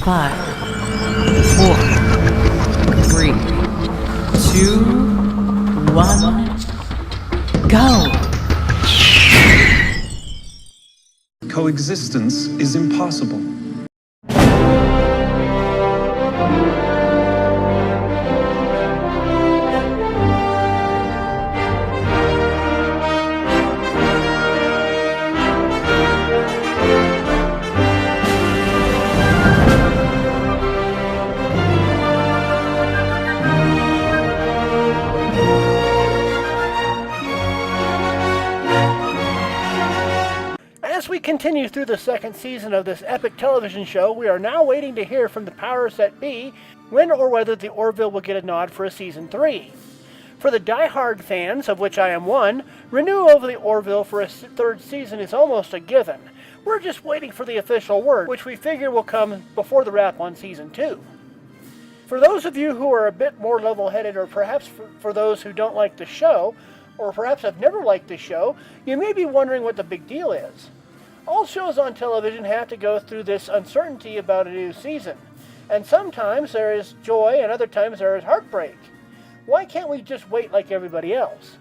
5, 4, 3, 2, 1, go! Coexistence is impossible. As we continue through the second season of this epic television show, we are now waiting to hear from the powers that be when or whether the Orville will get a nod for a season 3. For the die-hard fans, of which I am one, renewal of the Orville for a third season is almost a given. We're just waiting for the official word, which we figure will come before the wrap on season 2. For those of you who are a bit more level-headed, or perhaps for those who don't like the show, or perhaps have never liked the show, you may be wondering what the big deal is. All shows on television have to go through this uncertainty about a new season, and sometimes there is joy and other times there is heartbreak. Why can't we just wait like everybody else?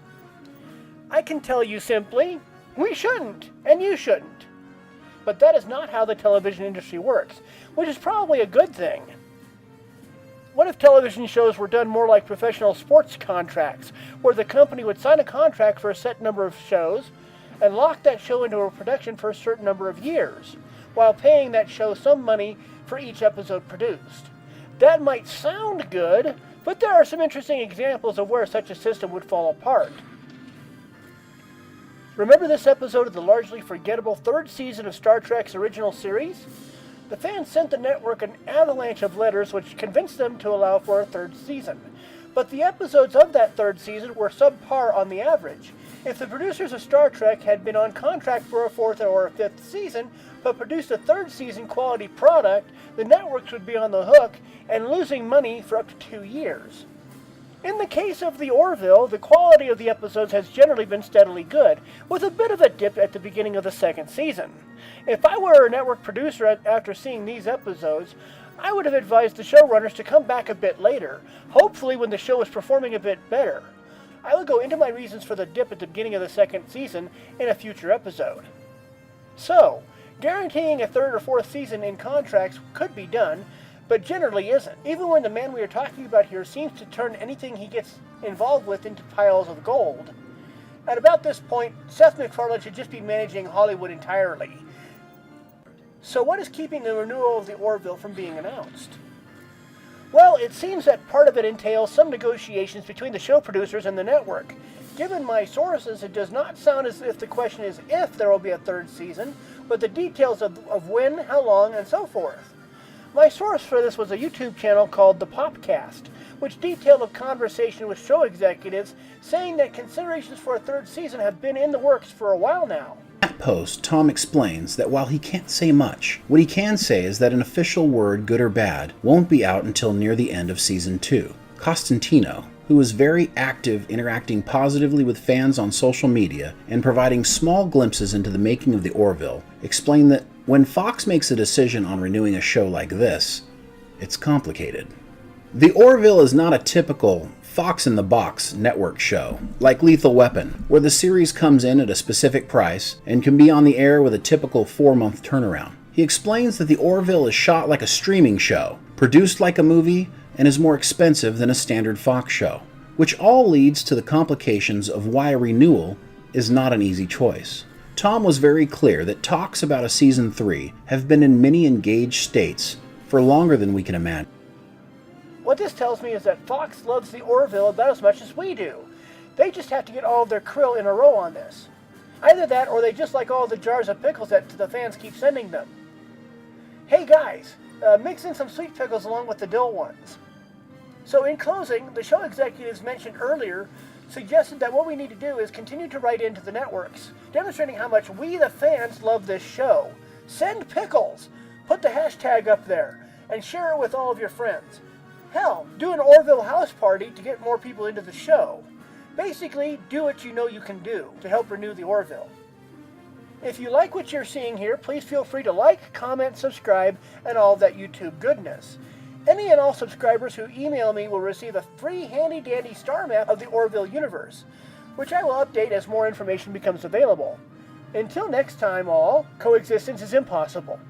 I can tell you simply, we shouldn't, and you shouldn't. But that is not how the television industry works, which is probably a good thing. What if television shows were done more like professional sports contracts, where the company would sign a contract for a set number of shows, and lock that show into a production for a certain number of years, while paying that show some money for each episode produced? That might sound good, but there are some interesting examples of where such a system would fall apart. Remember this episode of the largely forgettable third season of Star Trek's original series? The fans sent the network an avalanche of letters which convinced them to allow for a third season. But the episodes of that third season were subpar on the average. If the producers of Star Trek had been on contract for a fourth or a fifth season, but produced a third season quality product, the networks would be on the hook and losing money for up to 2 years. In the case of the Orville, the quality of the episodes has generally been steadily good, with a bit of a dip at the beginning of the second season. If I were a network producer after seeing these episodes, I would have advised the showrunners to come back a bit later, hopefully when the show is performing a bit better. I will go into my reasons for the dip at the beginning of the second season in a future episode. So, guaranteeing a third or fourth season in contracts could be done, but generally isn't, even when the man we are talking about here seems to turn anything he gets involved with into piles of gold. At about this point, Seth MacFarlane should just be managing Hollywood entirely. So what is keeping the renewal of the Orville from being announced? Well, it seems that part of it entails some negotiations between the show producers and the network. Given my sources, it does not sound as if the question is if there will be a third season, but the details of when, how long, and so forth. My source for this was a YouTube channel called The Popcast, which detailed a conversation with show executives saying that considerations for a third season have been in the works for a while now. In that post, Tom explains that while he can't say much, what he can say is that an official word, good or bad, won't be out until near the end of Season 2. Costantino, who was very active interacting positively with fans on social media and providing small glimpses into the making of the Orville, explained that when Fox makes a decision on renewing a show like this, it's complicated. The Orville is not a typical Fox-in-the-Box network show, like Lethal Weapon, where the series comes in at a specific price and can be on the air with a typical 4-month turnaround. He explains that the Orville is shot like a streaming show, produced like a movie, and is more expensive than a standard Fox show, which all leads to the complications of why a renewal is not an easy choice. Tom was very clear that talks about a Season 3 have been in many engaged states for longer than we can imagine. What this tells me is that Fox loves the Orville about as much as we do. They just have to get all of their krill in a row on this. Either that, or they just like all the jars of pickles that the fans keep sending them. Hey guys, mix in some sweet pickles along with the dill ones. So in closing, the show executives mentioned earlier suggested that what we need to do is continue to write into the networks, demonstrating how much we, the fans, love this show. Send pickles! Put the hashtag up there, and share it with all of your friends. Hell, do an Orville house party to get more people into the show. Basically, do what you know you can do to help renew the Orville. If you like what you're seeing here, please feel free to like, comment, subscribe, and all that YouTube goodness. Any and all subscribers who email me will receive a free handy-dandy star map of the Orville universe, which I will update as more information becomes available. Until next time, all, coexistence is impossible.